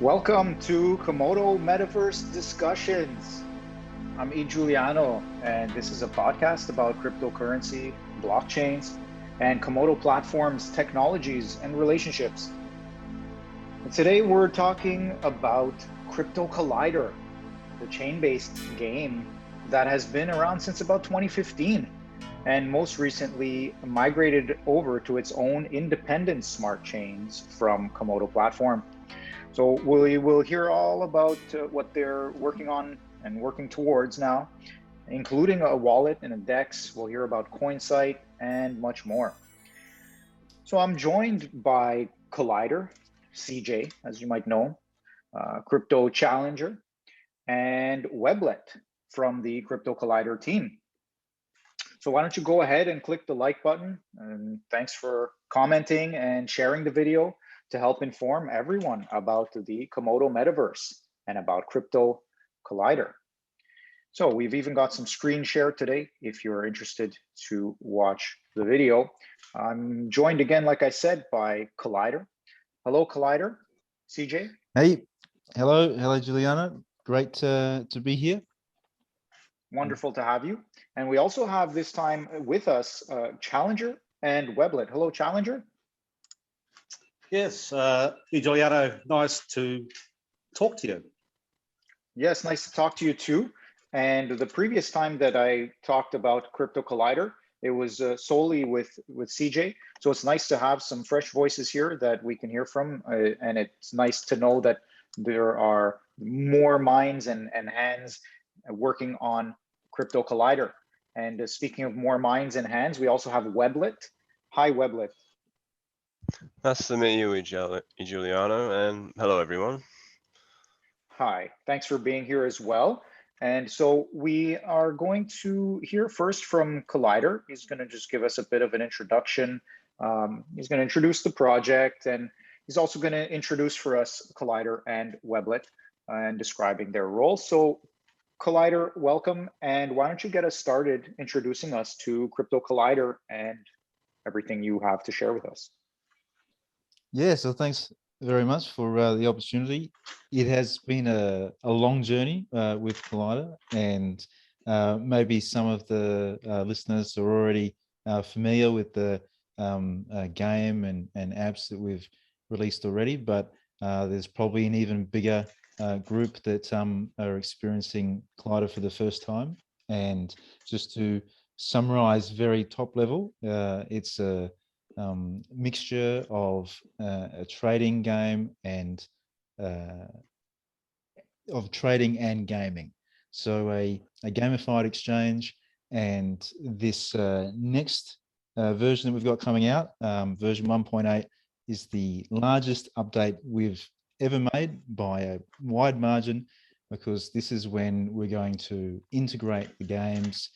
Welcome to Komodo Metaverse Discussions. I'm E. Giuliano, and this is a podcast about cryptocurrency, blockchains, and Komodo platforms, technologies, and relationships. And today we're talking about Crypto Collider, the chain-based game that has been around since about 2015, and most recently migrated over to its own independent smart chains from Komodo platform. So we will hear all about what they're working on and working towards now, including a wallet and a DEX. We'll hear about Coinsight and much more. So I'm joined by Collider, CJ, as you might know, Crypto Challenger, and Weblet from the Crypto Collider team. So why don't you go ahead and click the like button, and thanks for commenting and sharing the video to help inform everyone about the Komodo Metaverse and about Crypto Collider. So we've even got some screen share today if you're interested to watch the video. I'm joined again, like I said, by Collider. Hello, Collider. CJ. Hey, hello, Giuliano. Great to be here. Wonderful to have you. And we also have this time with us Challenger and Weblet. Hello, Challenger. Yes, Giuliano, nice to talk to you. Yes, nice to talk to you too. And the previous time that I talked about Crypto Collider, it was solely with CJ. So it's nice to have some fresh voices here that we can hear from. And it's nice to know that there are more minds and hands working on Crypto Collider. And speaking of more minds and hands, we also have Weblet. Hi, Weblet. Nice to meet you, Giuliano, and hello, everyone. Hi, thanks for being here as well. And so we are going to hear first from Collider. He's going to just give us a bit of an introduction. He's going to introduce the project, and he's also going to introduce for us Collider and Weblet and describing their role. So Collider, welcome. And why don't you get us started introducing us to Crypto Collider and everything you have to share with us? Yeah, so thanks very much for the opportunity. It has been a long journey with Collider, and maybe some of the listeners are already familiar with the game and apps that we've released already, but there's probably an even bigger group that are experiencing Collider for the first time. And just to summarize very top level, it's a mixture of a trading game and of trading and gaming. So a gamified exchange, and this next version that we've got coming out, version 1.8, is the largest update we've ever made by a wide margin, because this is when we're going to integrate the games,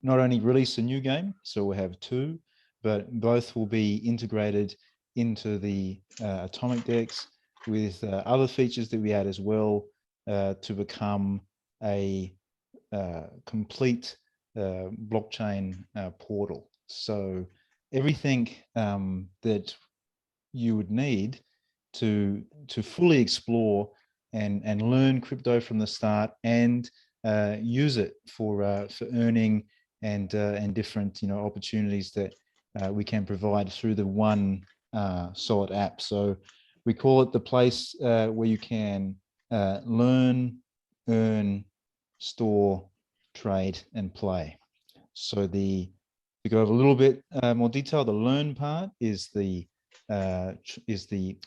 not only release a new game, so we'll have two, but both will be integrated into the Atomic DEX with other features that we add as well to become a complete blockchain portal. So everything that you would need to fully explore and learn crypto from the start and use it for earning and different opportunities that we can provide through the one solid app. So we call it the place where you can learn, earn, store, trade, and play. So to go over a little bit more detail, the learn part is the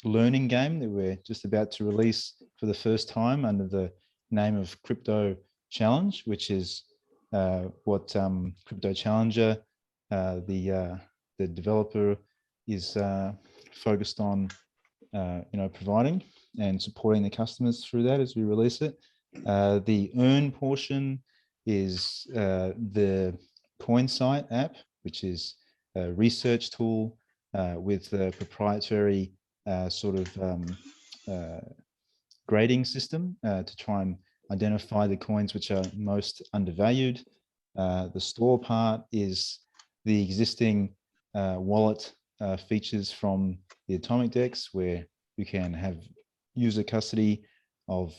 learning game that we're just about to release for the first time under the name of Crypto Challenge, which is what Crypto Challenger, the developer, is focused on providing and supporting the customers through that as we release it. The earn portion is the Coinsight app, which is a research tool with a proprietary grading system to try and identify the coins which are most undervalued. The store part is the existing wallet features from the Atomic DEX, where you can have user custody of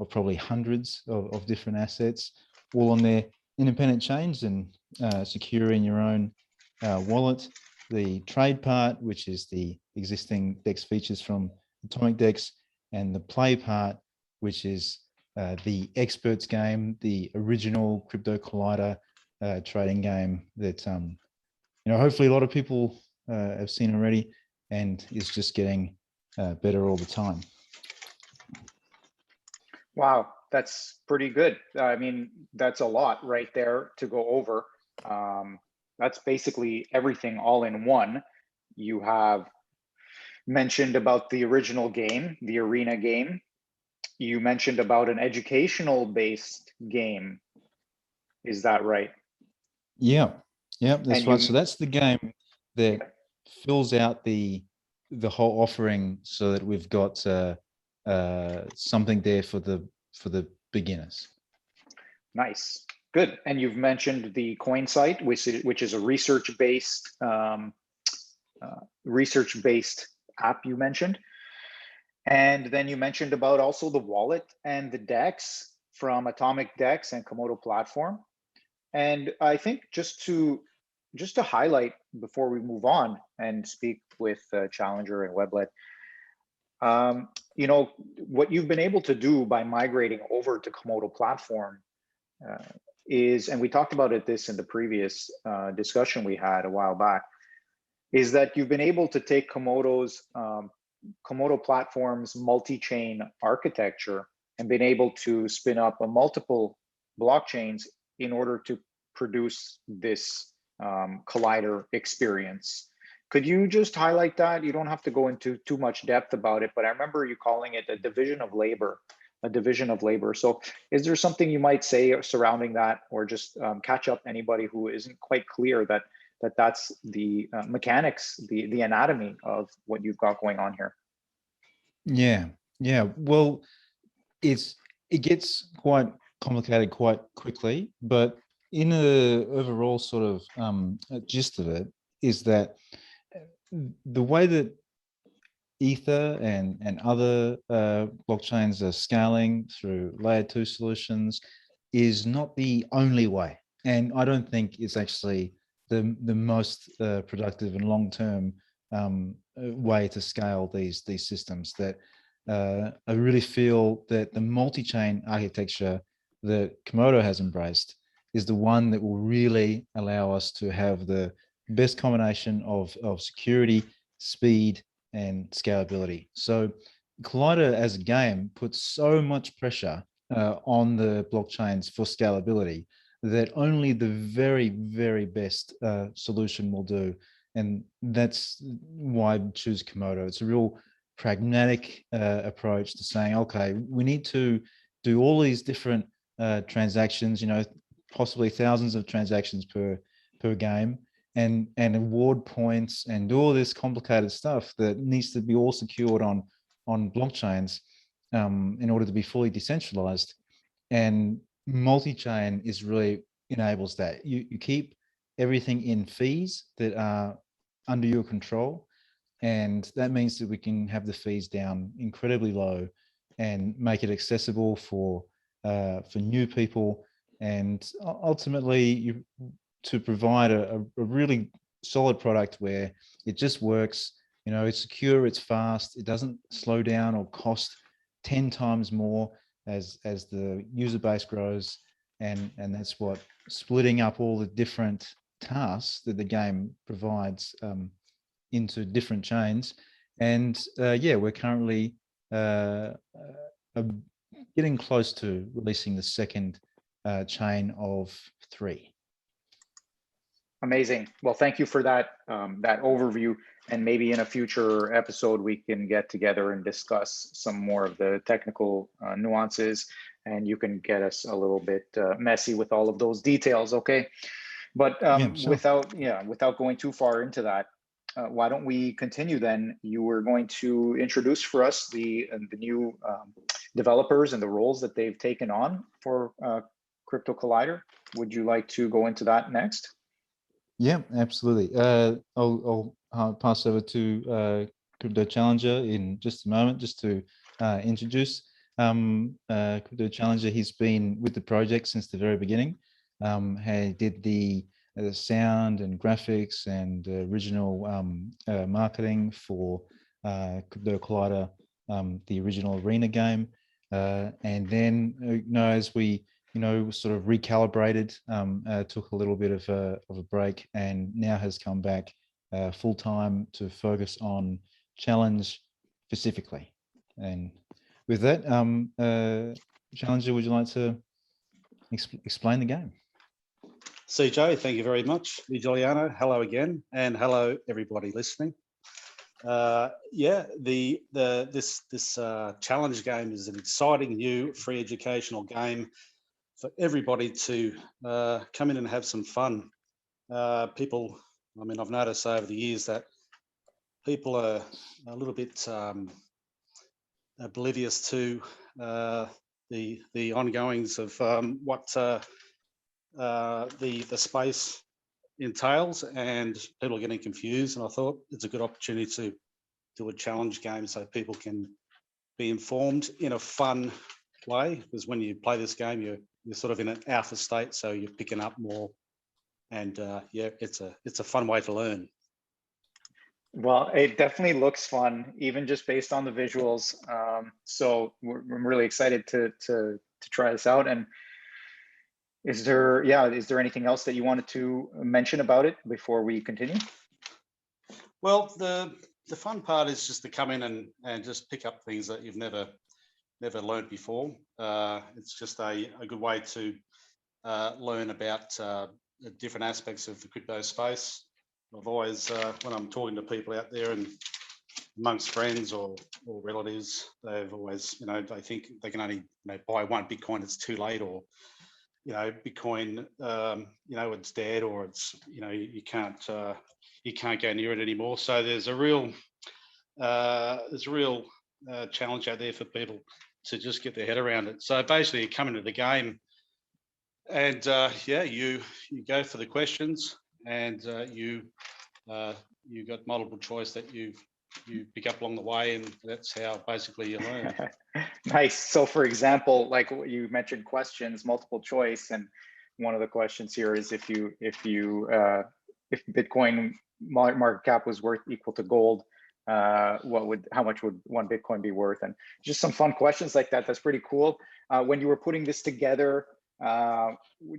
probably hundreds of different assets, all on their independent chains and secure in your own wallet. The trade part, which is the existing DEX features from Atomic DEX, and the play part, which is the experts game, the original Crypto Collider trading game that hopefully a lot of people have seen already, and is just getting better all the time. Wow, that's pretty good. I mean, that's a lot right there to go over. That's basically everything all in one. You have mentioned about the original game, the arena game. You mentioned about an educational based game. Is that right? Yeah, that's And right. So that's the game that fills out the whole offering, so that we've got something there for the beginners. Nice, good. And you've mentioned the Coinsight, which is a research-based app you mentioned. And then you mentioned about also the wallet and the DEX from Atomic DEX and Komodo platform. And I think just to highlight before we move on and speak with Challenger and Weblet, what you've been able to do by migrating over to Komodo platform is, and we talked about this in the previous discussion we had a while back, is that you've been able to take Komodo platform's multi-chain architecture and been able to spin up a multiple blockchains in order to produce this collider experience. Could you just highlight that? You don't have to go into too much depth about it, but I remember you calling it a division of labor. So is there something you might say surrounding that, or just catch up anybody who isn't quite clear that's the mechanics, the anatomy of what you've got going on here? Yeah. Well, it gets quite complicated quite quickly, but in a overall sort of gist of it is that the way that Ether and other blockchains are scaling through layer 2 solutions is not the only way, and I don't think it's actually the most productive and long-term way to scale these systems. That I really feel that the multi-chain architecture that Komodo has embraced is the one that will really allow us to have the best combination of security, speed, and scalability. So Collider as a game puts so much pressure on the blockchains for scalability that only the very, very best solution will do. And that's why I choose Komodo. It's a real pragmatic approach to saying, okay, we need to do all these different transactions, possibly thousands of transactions per game, and award points and do all this complicated stuff that needs to be all secured on blockchains in order to be fully decentralized. And multi-chain is really enables that. You keep everything in fees that are under your control, and that means that we can have the fees down incredibly low and make it accessible for new people, and ultimately to provide a really solid product where it just works. It's secure, it's fast, it doesn't slow down or cost 10 times more as the user base grows, and that's what splitting up all the different tasks that the game provides into different chains. And we're currently getting close to releasing the second chain of 3. Amazing. Well, thank you for that overview. And maybe in a future episode, we can get together and discuss some more of the technical nuances, and you can get us a little bit messy with all of those details. Okay. But Sure. without going too far into that, why don't we continue then? You were going to introduce for us the new developers and the roles that they've taken on for Crypto Collider. Would you like to go into that next? Yeah, absolutely. I'll pass over to Crypto Challenger in just a moment, just to introduce Crypto Challenger. He's been with the project since the very beginning. He did the sound and graphics and original marketing for Crypto Collider, the original arena game. And then, as we, sort of recalibrated, took a little bit of a break, and now has come back full time to focus on challenge specifically. And with that, Challenger, would you like to explain the game? CJ, thank you very much. Giuliano, hello again, and hello everybody listening. This challenge game is an exciting new free educational game for everybody to come in and have some fun. People, I've noticed over the years that people are a little bit oblivious to the ongoings of what the space entails, and people are getting confused. And I thought it's a good opportunity to do a challenge game so people can be informed in a fun way, because when you play this game, you're sort of in an alpha state, so you're picking up more. And it's a fun way to learn. Well, it definitely looks fun, even just based on the visuals. So I'm really excited to try this out. And is there anything else that you wanted to mention about it before we continue? Well, the fun part is just to come in and just pick up things that you've never learned before. It's just a good way to learn about different aspects of the crypto space. I've always, when I'm talking to people out there and amongst friends or relatives, they've always, they think they can only buy one Bitcoin, it's too late, or Bitcoin, it's dead, or it's, you can't go near it anymore. So there's a real challenge out there for people to just get their head around it. So basically, you come into the game, and you go for the questions, and you got multiple choice that you pick up along the way, and that's how basically you learn. Nice. So for example, like what you mentioned, questions, multiple choice, and one of the questions here is if Bitcoin market cap was equal to gold, how much would one Bitcoin be worth? And just some fun questions like that. That's pretty cool. When you were putting this together,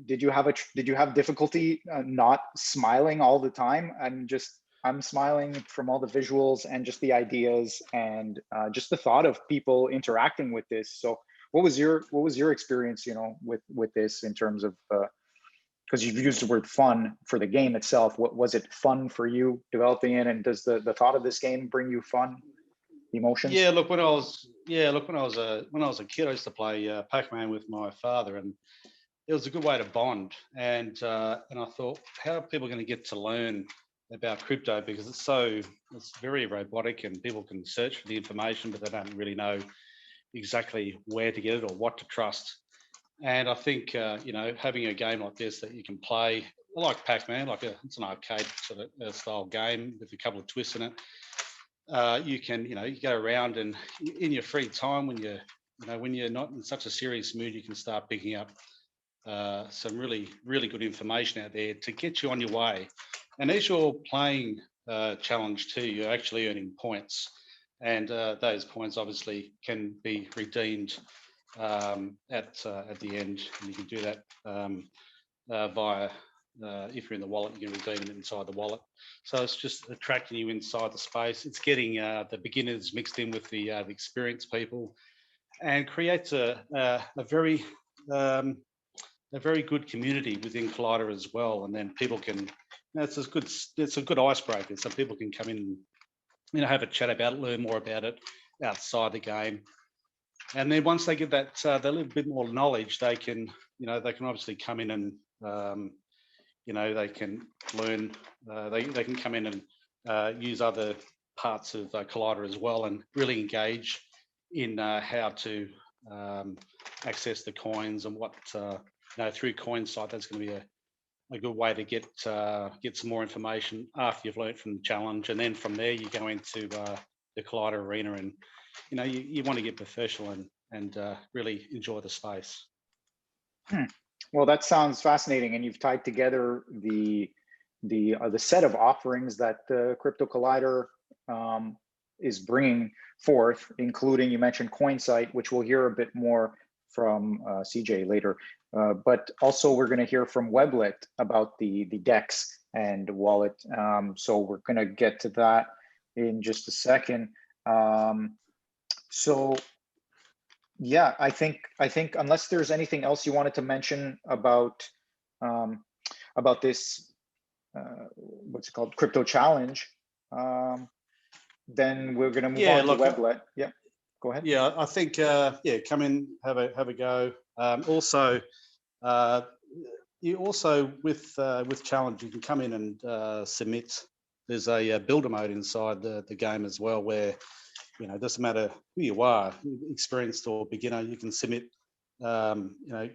did you have difficulty not smiling all the time? And just, I'm smiling from all the visuals and just the ideas and just the thought of people interacting with this. So what was your experience, with this in terms of, because you've used the word fun for the game itself. What was it fun for you developing it? And does the thought of this game bring you fun emotions? Yeah, look, when I was a kid, I used to play Pac-Man with my father, and it was a good way to bond. And I thought, how are people going to get to learn about crypto? Because it's very robotic, and people can search for the information, but they don't really know exactly where to get it or what to trust. And I think having a game like this that you can play, like Pac-Man, it's an arcade sort of style game with a couple of twists in it. You can you go around, and in your free time, when you're not in such a serious mood, you can start picking up some really, really good information out there to get you on your way. And as you're playing challenge 2, you're actually earning points, and those points obviously can be redeemed at the end, and you can do that via if you're in the wallet, you can redeem it inside the wallet. So it's just attracting you inside the space. It's getting the beginners mixed in with the experienced people, and creates a very good community within Collider as well. And then people can, it's a good icebreaker, so people can come in and have a chat about it, learn more about it outside the game. And then once they get that little bit more knowledge, they can obviously come in and they can learn. They can come in and use other parts of Collider as well, and really engage in how to access the coins, and what through Coinsight. That's going to be a good way to get some more information after you've learned from the challenge, and then from there you go into the Collider arena, and you want to get professional and really enjoy the space. Well, that sounds fascinating, and you've tied together the set of offerings that Crypto Collider is bringing forth, including, you mentioned Coinsight, which we'll hear a bit more from CJ later, but also we're going to hear from Weblet about the DEX and wallet. So we're going to get to that in just a second. So yeah, I think unless there's anything else you wanted to mention about this, what's it called, crypto challenge, then we're going to move on to Weblet. Yeah, go ahead. Yeah, I think come in, have a go. Also, you also with challenge, you can come in and submit. There's a builder mode inside the game as well, where it doesn't matter who you are, experienced or beginner, you can submit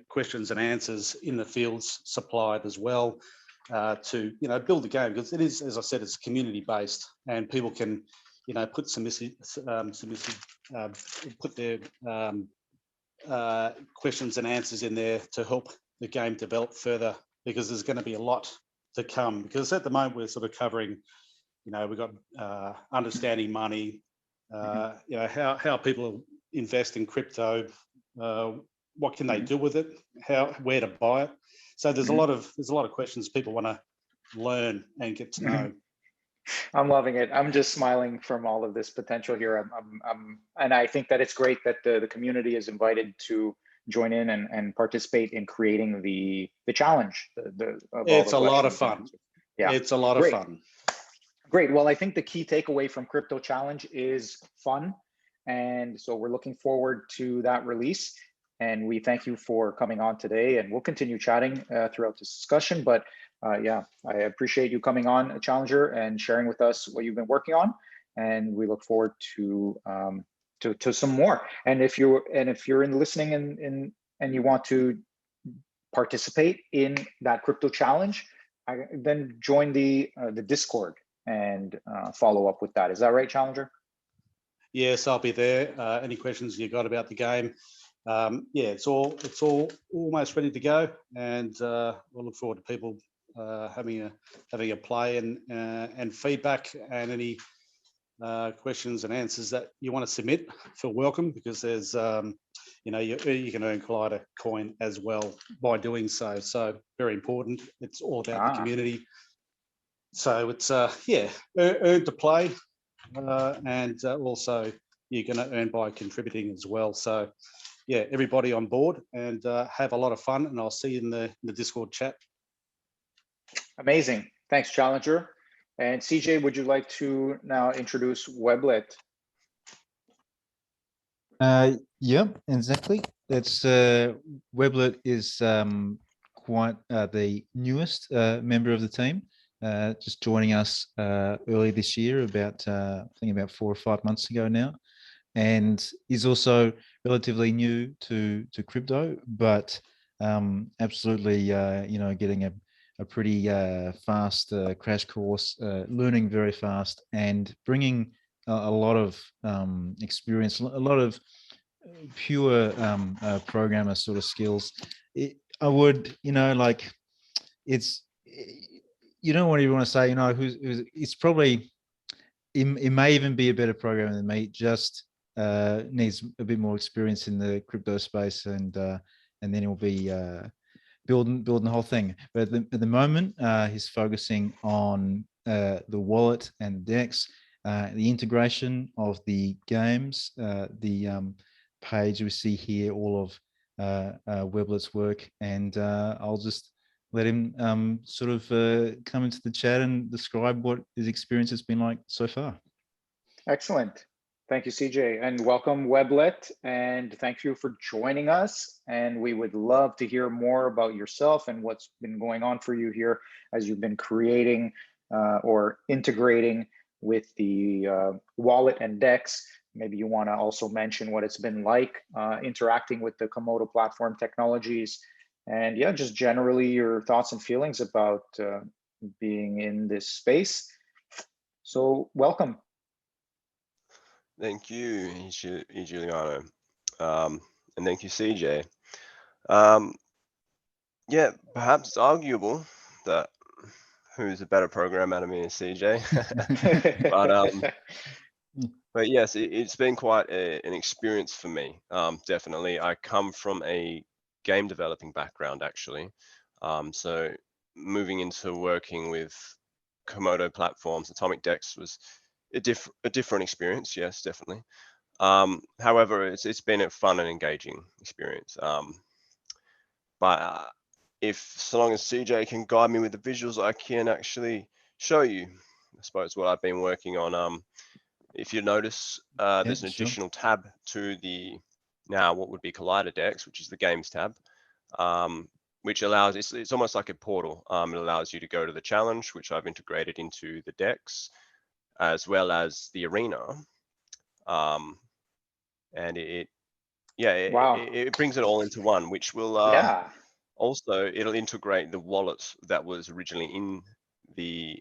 questions and answers in the fields supplied as well to build the game, because it is, as I said, it's community based, and people can put put their questions and answers in there to help the game develop further, because there's going to be a lot to come. Because at the moment we're sort of covering, we've got understanding money, how people invest in crypto, what can they do with it, where to buy it. So there's a lot of questions people want to learn and get to know. I'm loving it. I'm just smiling from all of this potential here. And I think that it's great that the community is invited to join in and participate in creating the challenge. It's a lot of fun. Yeah, it's a lot of fun. Great. Well, I think the key takeaway from Crypto Challenge is fun. And so we're looking forward to that release. And we thank you for coming on today. And we'll continue chatting throughout this discussion. But yeah, I appreciate you coming on, Challenger, and sharing with us what you've been working on. And we look forward to some more. And if you're in listening and you want to participate in that Crypto Challenge, then join the Discord and follow up with that. Is that right, Challenger? Yes, I'll be there. Any questions you got about the game? Yeah, it's all almost ready to go, and we'll look forward to people having a play and feedback, and any questions and answers that you want to submit. Feel welcome, because there's you can earn Collider coin as well by doing so. So very important. It's all about the community. So it's earn to play, and also you're going to earn by contributing as well. So yeah, everybody on board, and have a lot of fun, and I'll see you in the Discord chat. Amazing. Thanks, Challenger. And CJ, would you like to now introduce Weblet? Yeah, exactly. That's Weblet is quite the newest member of the team, just joining us early this year, about I think about 4 or 5 months ago now, and is also relatively new to crypto, but absolutely getting a pretty fast crash course, learning very fast, and bringing a lot of experience, a lot of pure programmer sort of skills. I would, it's, you don't want to say, who's it's probably, it may even be a better programmer than me, just needs a bit more experience in the crypto space, and then he'll be building the whole thing. But at the moment, he's focusing on the wallet and DEX, the integration of the games, the page we see here, all of Weblet's work, and I'll just let him sort of come into the chat and describe what his experience has been like so far. Excellent. Thank you, CJ, and welcome, Weblet, and thank you for joining us. And we would love to hear more about yourself and what's been going on for you here as you've been creating or integrating with the wallet and DEX. Maybe you want to also mention what it's been like interacting with the Komodo platform technologies, and yeah, just generally your thoughts and feelings about being in this space. So welcome. Thank you, Giuliano. And thank you, CJ. Um, yeah, perhaps it's arguable that who's a better programmer out of me is CJ. but but yes, it's been quite an experience for me. Definitely, I come from a game developing background actually. So moving into working with Komodo platforms, Atomic Dex was a different experience. Yes, definitely. However, it's been a fun and engaging experience. But if so long as CJ can guide me with the visuals, I can actually show you, I suppose, what I've been working on. If you notice, there's an sure. additional tab to the now what would be Collider Decks, which is the Games tab, which allows it's almost like a portal. It allows you to go to the challenge, which I've integrated into the decks, as well as the arena, and Wow. it brings it all into one, which will Yeah. also it'll integrate the wallet that was originally in the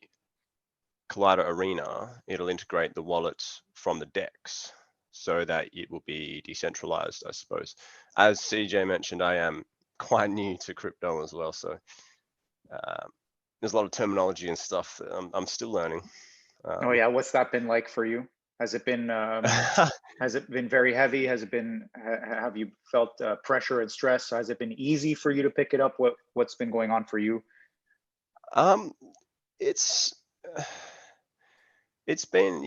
Collider Arena. It'll integrate the wallet from the decks so that it will be decentralized, I suppose. As CJ mentioned, I am quite new to crypto as well, so there's a lot of terminology and stuff that I'm still learning. Oh yeah, what's that been like for you? Has it been very heavy? Has it been have you felt pressure and stress? Has it been easy for you to pick it up? What's been going on for you? It's been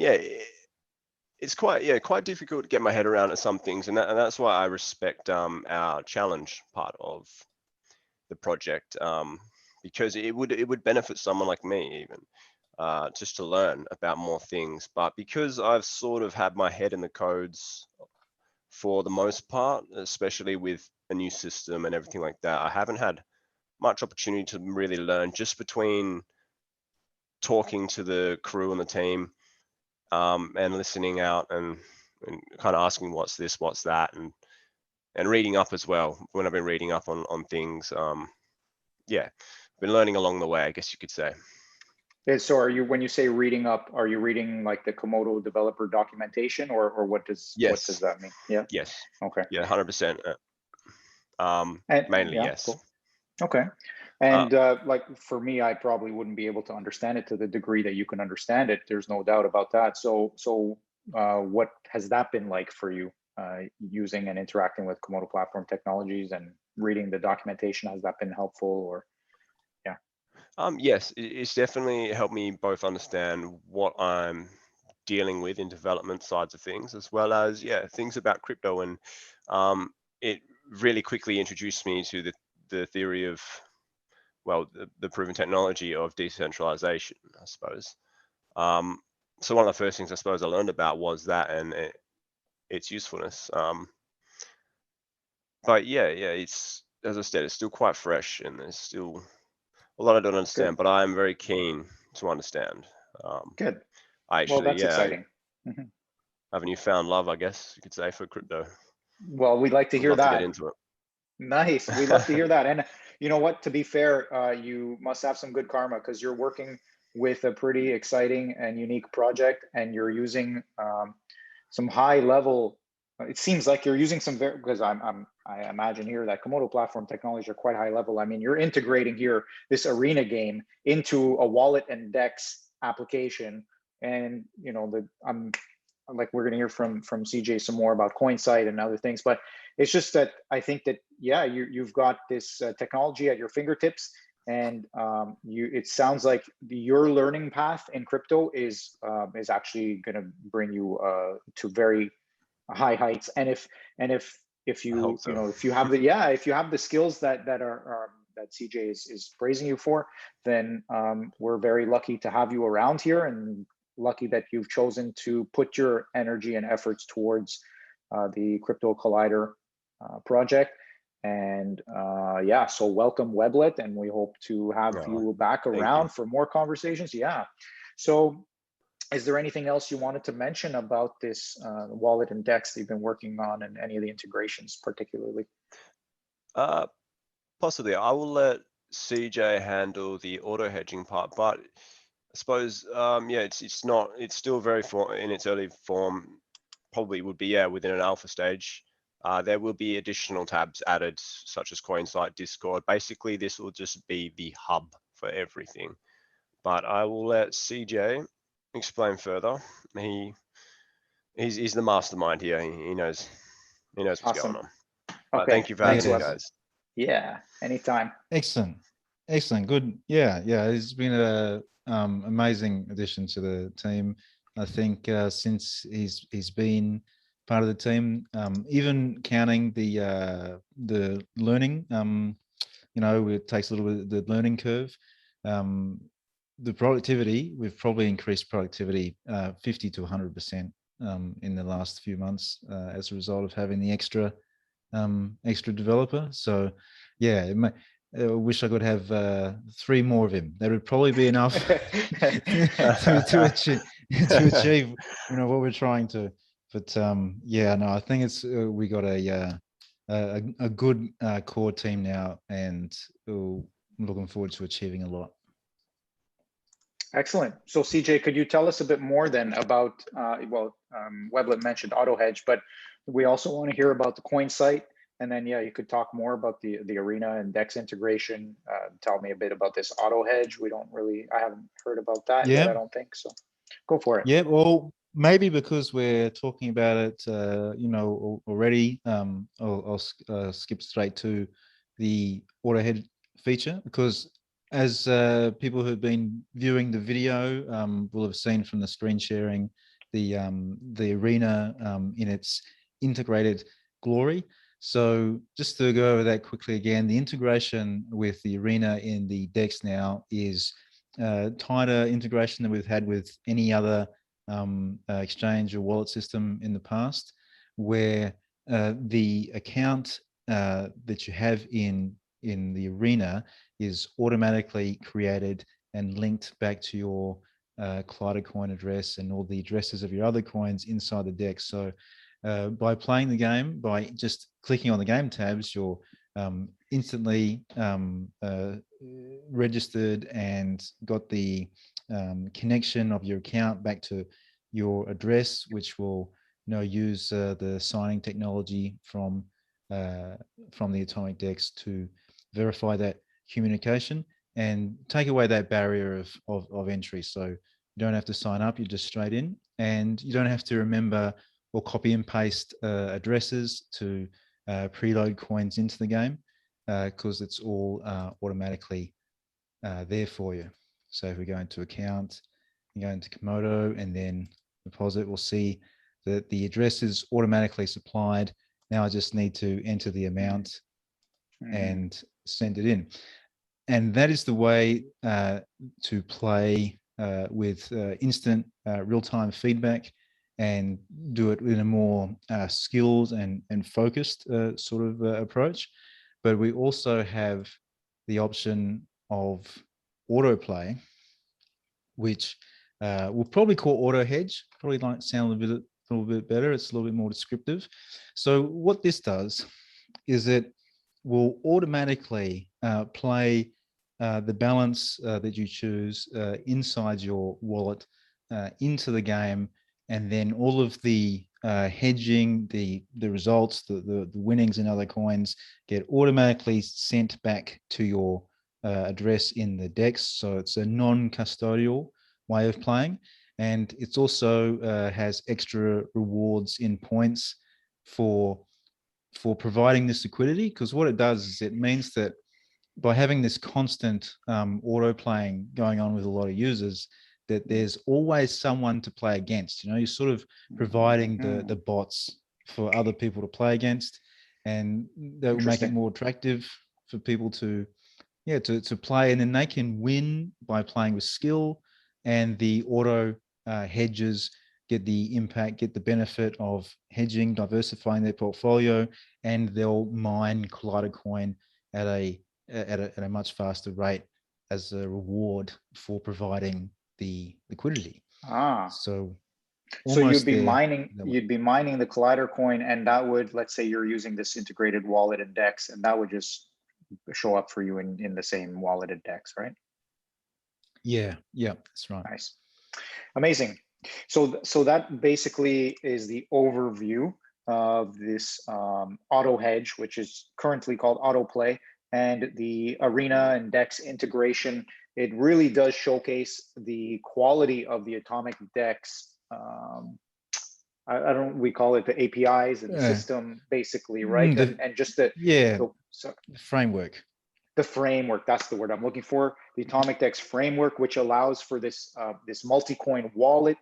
it's quite difficult to get my head around at some things, and that's why I respect our challenge part of the project, because it would benefit someone like me even just to learn about more things. But because I've sort of had my head in the codes for the most part, especially with a new system and everything like that, I haven't had much opportunity to really learn just between talking to the crew and the team, and listening out and kind of asking what's this, what's that, and reading up as well. When I've been reading up on things, yeah, been learning along the way, I guess you could say. Yeah, so are you, when you say reading up, are you reading like the Komodo developer documentation, or what does Yes, that mean? Yeah. yes, Okay. yeah, 100%. And Mainly yeah, yes. cool. Okay. And like for me, I probably wouldn't be able to understand it to the degree that you can understand it. There's no doubt about that. So what has that been like for you, using and interacting with Komodo platform technologies and reading the documentation? Has that been helpful, or yeah? Yes, it's definitely helped me both understand what I'm dealing with in development sides of things, as well as things about crypto, and it really quickly introduced me to the theory of, well, the proven technology of decentralization, I suppose. So one of the first things I suppose I learned about was that, and its usefulness. But it's, as I said, it's still quite fresh, and there's still a lot I don't Good. understand, but I am very keen to understand. Good. I Well, actually, that's I exciting. Mhm. have a newfound love, I guess you could say, for crypto. Well, we'd like to I'd hear love to get that. into it. Nice. We love to hear that. And you know what? To be fair, you must have some good karma because you're working with a pretty exciting and unique project, and you're using some high level. It seems like you're using some very, because I imagine here that Komodo platform technologies are quite high level. I mean, you're integrating here this arena game into a wallet and DEX application, and you know the I'm like we're going to hear from CJ some more about Coinsight and other things, but it's just that I think that you've got this technology at your fingertips, and it sounds like your learning path in crypto is actually going to bring you to very high heights. And if I hope you so. if you have if you have the skills that are that CJ is praising you for, then we're very lucky to have you around here, and lucky that you've chosen to put your energy and efforts towards the Crypto Collider project. And so welcome, Weblet, and we hope to have No, you back thank you. around for more conversations. Yeah. So is there anything else you wanted to mention about this wallet and DEX that you've been working on, and any of the integrations particularly? Uh, Possibly, I will let CJ handle the auto hedging part, but I suppose, it's still very in its early form. probably would be within an alpha stage. There will be additional tabs added, such as Coinsight, Discord. Basically, this will just be the hub for everything. But I will let CJ explain further. He's the mastermind here. He knows what's Awesome. going on. But Okay. thank you for Thanks, having me, Wes. guys. Yeah, anytime. Excellent. Good. Yeah. It's been a amazing addition to the team. I think since he's been part of the team, even counting the learning, it takes a little bit of the learning curve. The productivity, we've probably increased productivity 50 to 100% in the last few months as a result of having the extra developer. So yeah, I wish I could have 3 more of him. That would probably be enough to achieve what we're trying to. But I think it's we got a good core team now, and I'm looking forward to achieving a lot. Excellent. So CJ, could you tell us a bit more then about, Weblet mentioned auto hedge, but we also want to hear about the Coinsight. And then, you could talk more about the Arena and DEX integration. Tell me a bit about this auto hedge. I haven't heard about that yet, I don't think. So go for it. Yeah, well, maybe because we're talking about it, already, I'll skip straight to the auto hedge feature, because as people who've been viewing the video will have seen from the screen sharing, the Arena in its integrated glory. So just to go over that quickly again, the integration with the Arena in the DEX now is tighter integration than we've had with any other exchange or wallet system in the past, where the account that you have in the Arena is automatically created and linked back to your Collider coin address and all the addresses of your other coins inside the DEX. So by playing the game, by just clicking on the game tabs, you're instantly registered and got the connection of your account back to your address, which will use the signing technology from the Atomic DEX to verify that communication and take away that barrier of entry. So you don't have to sign up, you're just straight in, and you don't have to remember or copy and paste addresses to preload coins into the game, because it's all automatically there for you. So if we go into account, you go into Komodo and then deposit, we'll see that the address is automatically supplied. Now I just need to enter the amount and send it in. And that is the way to play with instant real-time feedback and do it in a more skilled and focused sort of approach. But we also have the option of autoplay, which we'll probably call auto hedge. Probably might sound a little bit better. It's a little bit more descriptive. So what this does is it will automatically play the balance that you choose inside your wallet into the game, and then all of the hedging, the results, the winnings in other coins get automatically sent back to your address in the DEX. So it's a non-custodial way of playing, and it's also has extra rewards in points for providing this liquidity, because what it does is it means that by having this constant auto playing going on with a lot of users, that there's always someone to play against. You're sort of providing the bots for other people to play against, and that will make it more attractive for people to play, and then they can win by playing with skill, and the auto hedges get the impact, get the benefit of hedging, diversifying their portfolio, and they'll mine Collider coin at a much faster rate as a reward for providing the liquidity. So you'd be mining the Collider coin, and that would, let's say you're using this integrated wallet and DEX, and that would just show up for you in the same wallet and DEX, right? Yeah, that's right. Nice. Amazing. So that basically is the overview of this auto hedge, which is currently called autoplay, and the arena and DEX integration. It really does showcase the quality of the atomic DEX. I don't, we call it the APIs and the system, basically, right? And just the framework. The framework, that's the word I'm looking for. The Atomic DEX framework, which allows for this this multi-coin wallet,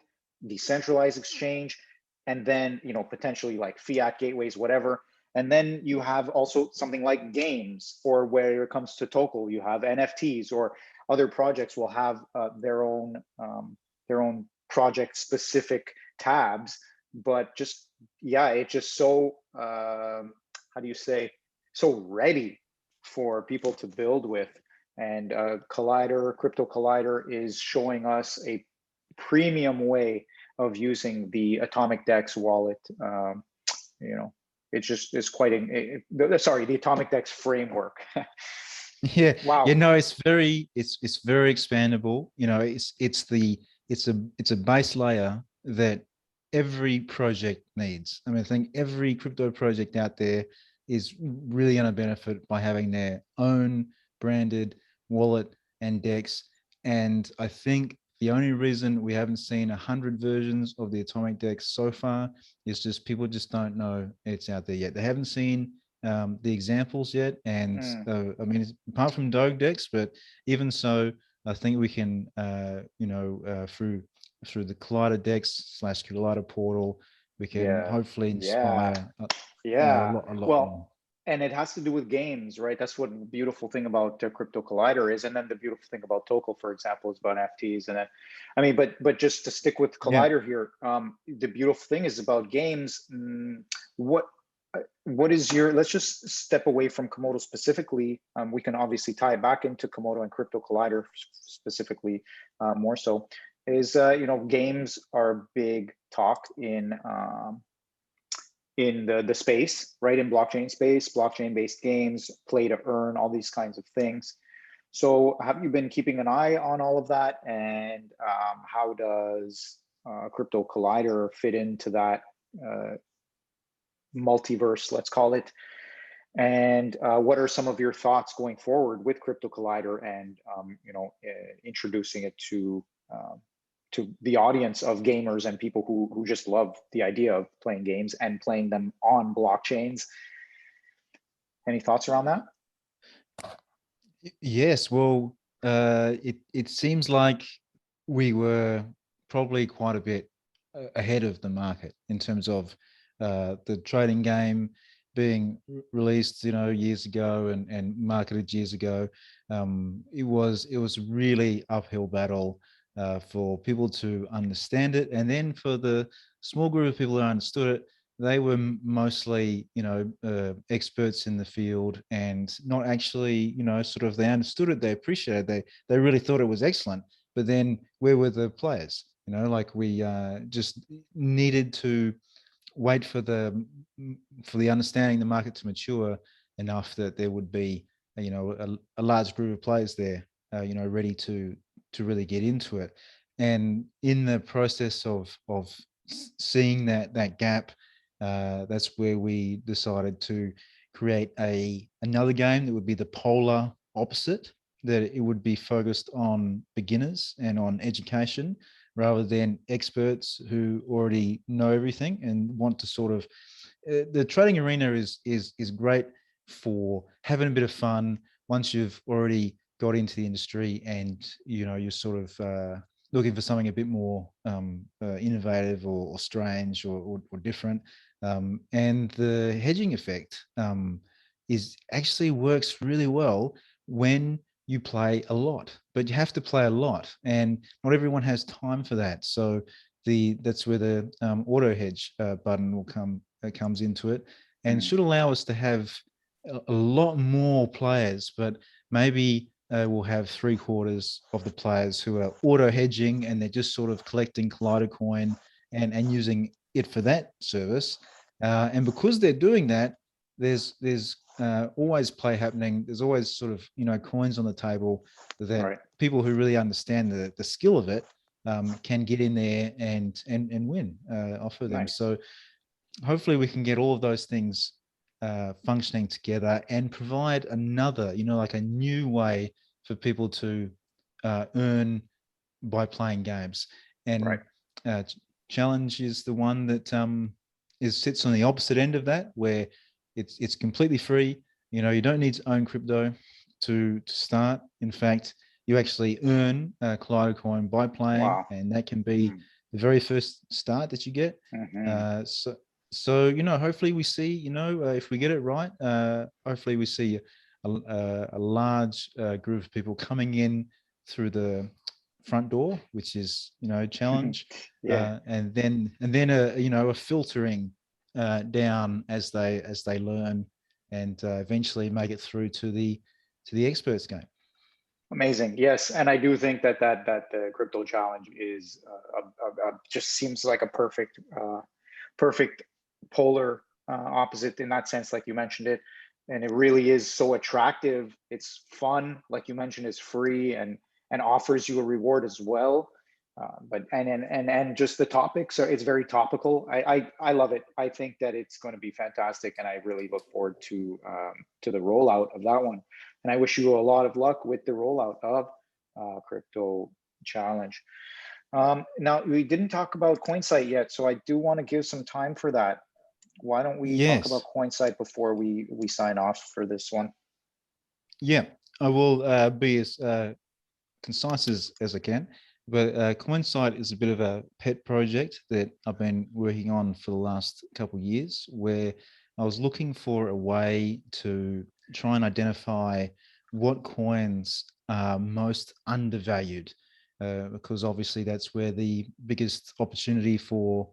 decentralized exchange, and then potentially like fiat gateways, whatever. And then you have also something like games, or where it comes to Tokel, you have NFTs, or other projects will have their own project specific tabs. But just, yeah, it's just so how do you say, so ready for people to build with. And Collider, Crypto Collider, is showing us a premium way of using the Atomic DEX wallet. It's quite sorry, the Atomic DEX framework. Yeah. Wow. It's very expandable. It's a base layer that every project needs. I mean, I think every crypto project out there is really going to benefit by having their own branded wallet and DEX. And I think the only reason we haven't seen 100 versions of the Atomic DEX so far is just people just don't know it's out there yet. They haven't seen the examples yet. And I mean, apart from Doge DEX, but even so, I think we can, through the Collider DEX / Collider portal, we can hopefully inspire a lot more. And it has to do with games, right? That's what the beautiful thing about Crypto Collider is. And then the beautiful thing about Tokel, for example, is about NFTs. And then, I mean, but just to stick with Collider here, the beautiful thing is about games. What is your, let's just step away from Komodo specifically. We can obviously tie it back into Komodo and Crypto Collider specifically more so, is, games are big talk in the space, right? In blockchain space, blockchain-based games, play to earn, all these kinds of things. So have you been keeping an eye on all of that? And how does Crypto Collider fit into that multiverse, let's call it? And what are some of your thoughts going forward with Crypto Collider and introducing it to the audience of gamers and people who just love the idea of playing games and playing them on blockchains? Any thoughts around that? Yes, well, it seems like we were probably quite a bit ahead of the market in terms of the trading game being released, years ago and marketed years ago. It was really uphill battle for people to understand it, and then for the small group of people who understood it, they were mostly experts in the field and not actually sort of, they understood it, they appreciated it, they really thought it was excellent. But then where were the players? Like we just needed to wait for the understanding the market to mature enough that there would be a large group of players there ready to really get into it. And in the process of seeing that gap, that's where we decided to create another game that would be the polar opposite, that it would be focused on beginners and on education rather than experts who already know everything and want to sort of the trading arena is great for having a bit of fun once you've already got into the industry and you're sort of looking for something a bit more innovative or strange or different. And the hedging effect is actually works really well when you play a lot, but you have to play a lot, and not everyone has time for that. So that's where the auto hedge button will comes into it, and should allow us to have a lot more players, but maybe we'll have 3/4 of the players who are auto hedging and they're just sort of collecting Collider coin and using it for that service. And because they're doing that, there's always play happening. There's always sort of coins on the table that people who really understand the skill of it can get in there and win off of them. Nice. So hopefully we can get all of those things functioning together and provide another, like a new way for people to earn by playing games. And Right. Challenge is the one that sits on the opposite end of that, where it's completely free. You don't need to own crypto to start. In fact, you actually earn Collider coin by playing, Wow. and that can be the very first start that you get. Mm-hmm. So hopefully we see, if we get it right, hopefully we see a large group of people coming in through the front door, which is challenge, Yeah. and then a filtering down as they learn, and eventually make it through to the experts game. Amazing. Yes, and I do think that the crypto challenge is just seems like a perfect polar opposite in that sense, like you mentioned it, and it really is so attractive. It's fun, like you mentioned, it's free and offers you a reward as well. But and just the topics it's very topical. I love it. I think that it's going to be fantastic, and I really look forward to the rollout of that one. And I wish you a lot of luck with the rollout of crypto challenge. Now we didn't talk about Coinsight yet, so I do want to give some time for that. Why don't we talk about Coinsight before we sign off for this one? Yeah, I will be as concise as I can. But Coinsight is a bit of a pet project that I've been working on for the last couple of years, where I was looking for a way to try and identify what coins are most undervalued, because obviously that's where the biggest opportunity for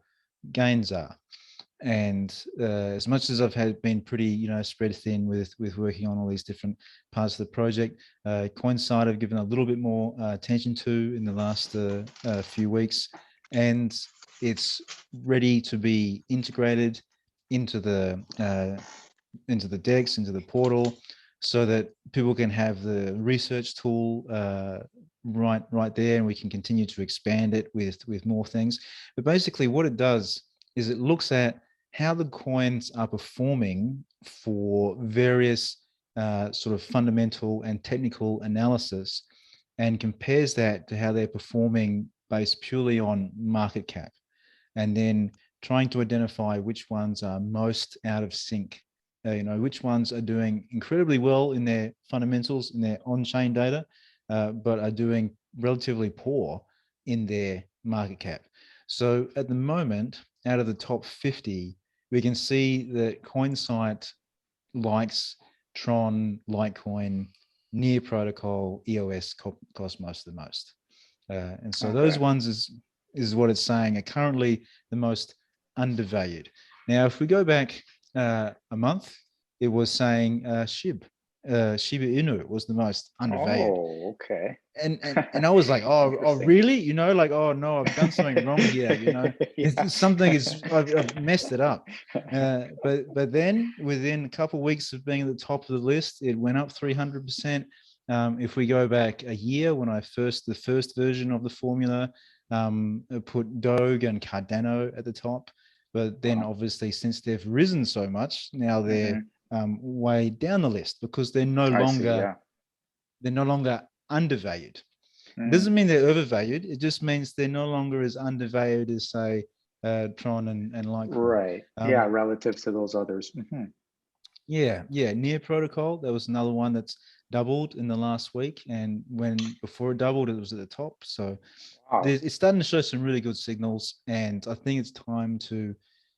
gains are. And as much as I've been pretty, spread thin with working on all these different parts of the project, Coinsight I've given a little bit more attention to in the last few weeks, and it's ready to be integrated into the DEX, into the portal, so that people can have the research tool right there, and we can continue to expand it with more things. But basically, what it does is it looks at how the coins are performing for various sort of fundamental and technical analysis, and compares that to how they're performing based purely on market cap, and then trying to identify which ones are most out of sync, which ones are doing incredibly well in their fundamentals, in their on-chain data, but are doing relatively poor in their market cap. So at the moment, out of the top 50, we can see that Coinsight likes Tron, Litecoin, Near Protocol, EOS, Cosmos the most. And so those ones is what it's saying are currently the most undervalued. Now, if we go back a month, it was saying Shiba Inu was the most undervalued. Oh, okay. And I was like, oh, really? Oh no, I've done something wrong here. I've messed it up. But then within a couple of weeks of being at the top of the list, it went up 300%. If we go back a year, when the first version of the formula, put Doge and Cardano at the top, but then obviously since they've risen so much, now they're way down the list because they're no longer undervalued. It doesn't mean they're overvalued. It just means they're no longer as undervalued as, say, Tron and Litecoin. Right. Relative to those others. Yeah. Near Protocol, there was another one that's doubled in the last week, and before it doubled, it was at the top. So it's starting to show some really good signals, and I think it's time to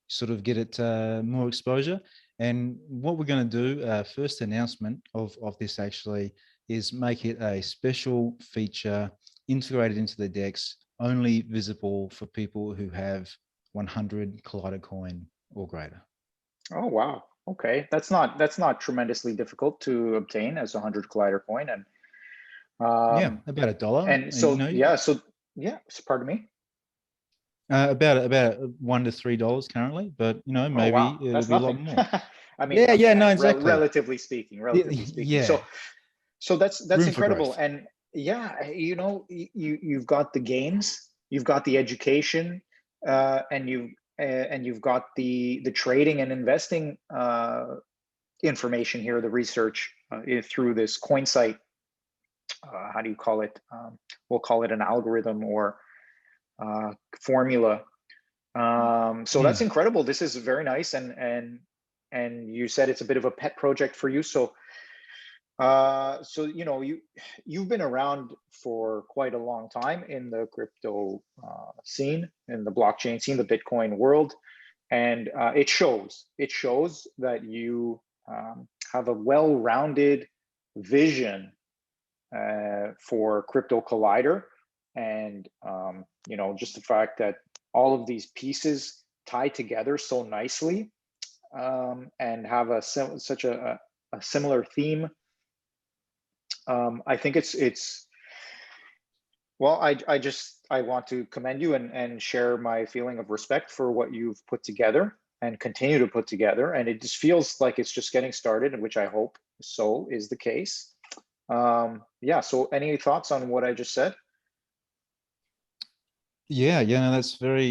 sort of get it more exposure. And what we're going to do, first announcement of this actually, is make it a special feature integrated into the DEX, only visible for people who have 100 Collider coin or greater. Oh, wow. Okay. That's not tremendously difficult to obtain as 100 Collider coin. And about $1. And so, pardon me. About $1 to $3 currently, but maybe it'll be a lot more. I mean, exactly. Relatively speaking. Yeah. So that's incredible. And you've got the games you've got the education, and you've got the trading and investing information here, the research through this Coinsight. How do you call it? We'll call it an algorithm or formula. So that's incredible. This is very nice, and you said it's a bit of a pet project for you. So you know, you've been around for quite a long time in the crypto scene, in the blockchain scene, the Bitcoin world, and it shows. It shows that you have a well-rounded vision for Crypto Collider, and you know, just the fact that all of these pieces tie together so nicely, and have such a similar theme. I think it's well, I want to commend you and share my feeling of respect for what you've put together and continue to put together. And it just feels like it's just getting started, and which I hope so is the case. Yeah, so any thoughts on what I just said? Yeah, no, that's very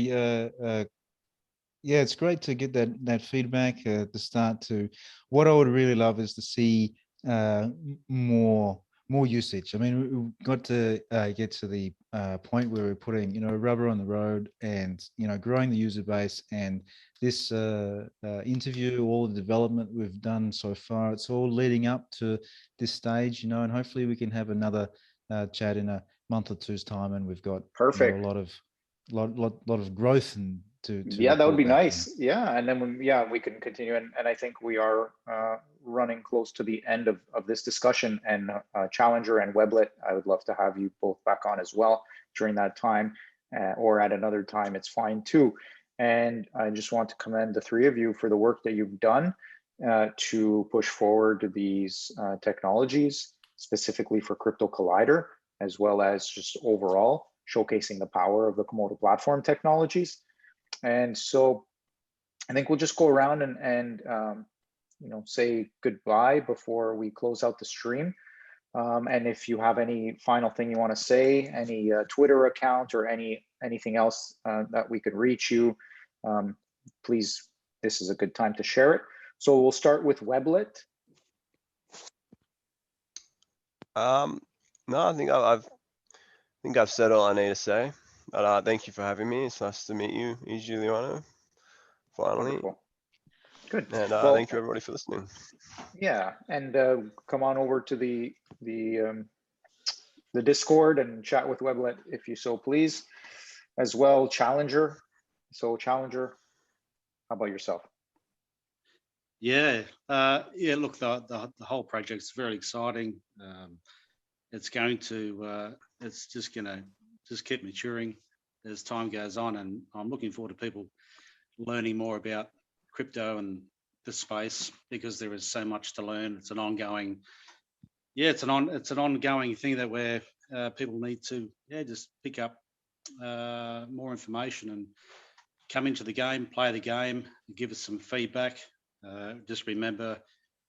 yeah, it's great to get that feedback to start to. What I would really love is to see more usage. I mean, we've got to get to the point where we're putting, you know, rubber on the road, and, you know, growing the user base. And this interview, all the development we've done so far, it's all leading up to this stage, you know, and hopefully we can have another chat in a month or two's time, and we've got, you know, a lot of growth and to yeah, that would be report back, nice. Yeah, and then we can continue, and I think we are running close to the end of this discussion. And Challenger and Weblet, I would love to have you both back on as well during that time, or at another time, it's fine too. And I just want to commend the three of you for the work that you've done to push forward these technologies, specifically for Crypto Collider, as well as just overall showcasing the power of the Komodo platform technologies. And so I think we'll just go around and you know, say goodbye before we close out the stream. And if you have any final thing you want to say, any Twitter account or anything else that we could reach you, please, this is a good time to share it. So we'll start with Weblet. No, I think I've said all I need to say. But thank you for having me. It's nice to meet you, Giuliano. Finally. Wonderful. Good. And well, thank you everybody for listening. Yeah, and come on over to the Discord and chat with Weblet if you so please, as well. Challenger. So Challenger, how about yourself? Yeah, yeah. Look, the whole project's very exciting. It's going to, it's just going to keep maturing as time goes on, and I'm looking forward to people learning more about crypto and the space, because there is so much to learn. It's an ongoing, it's an ongoing thing that where people need to just pick up more information and come into the game, play the game, give us some feedback. Just remember,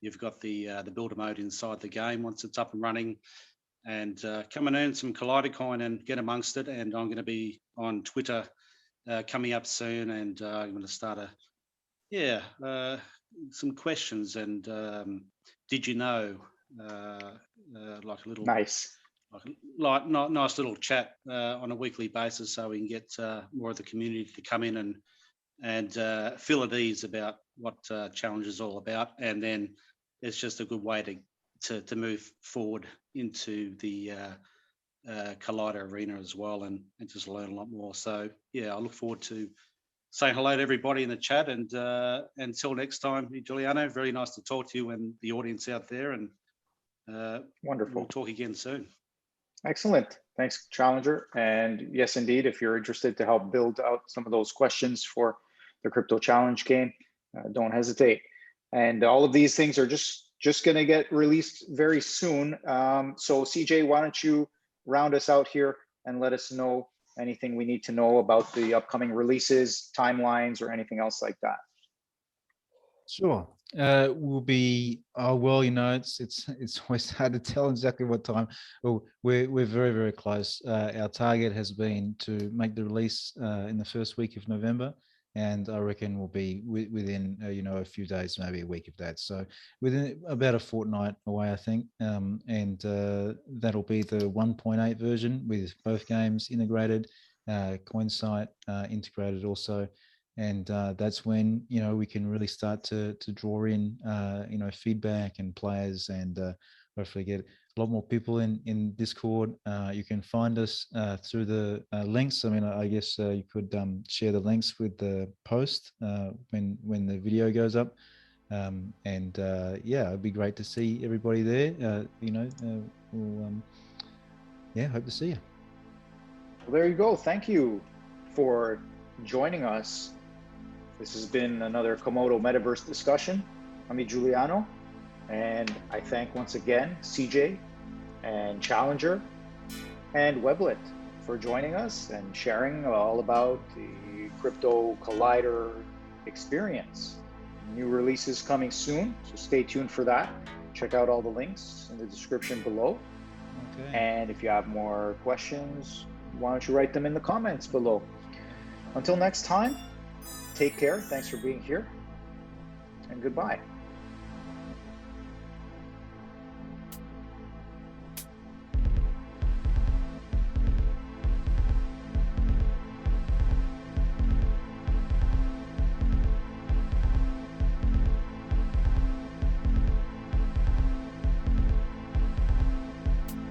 you've got the builder mode inside the game once it's up and running, and come and earn some Collider coin and get amongst it. And I'm going to be on Twitter coming up soon, and I'm going to start some questions and did you know, like a little nice little chat on a weekly basis, so we can get more of the community to come in and feel at ease about what Challenge is all about. And then it's just a good way to move forward into the Collider arena as well, and just learn a lot more. So yeah, I look forward to saying hello to everybody in the chat, and until next time, Giuliano, very nice to talk to you and the audience out there, and wonderful. We'll talk again soon. Excellent. Thanks, Challenger. And yes, indeed, if you're interested to help build out some of those questions for the Crypto Challenge game, don't hesitate. And all of these things are just going to get released very soon. So CJ, why don't you round us out here and let us know anything we need to know about the upcoming releases, timelines, or anything else like that? Sure. We'll be, well, it's always hard to tell exactly what time. Well, we're very, very close. Our target has been to make the release in the first week of November, and I reckon we'll be within a few days, maybe a week of that. So within about a fortnight away, I think. And that'll be the 1.8 version with both games integrated, Coinsight integrated also. And that's when we can really start to draw in feedback and players, and hopefully get a lot more people in Discord. You can find us through the links. I mean, I guess you could share the links with the post when the video goes up. And yeah, it'd be great to see everybody there. We'll hope to see you. Well, there you go. Thank you for joining us. This has been another Komodo Metaverse discussion. I'm Giuliano, and I thank once again CJ and Challenger and Weblet for joining us and sharing all about the Crypto Collider experience. New releases coming soon, so stay tuned for that. Check out all the links in the description below. Okay. And if you have more questions, why don't you write them in the comments below. Until next time, take care. Thanks for being here, and goodbye.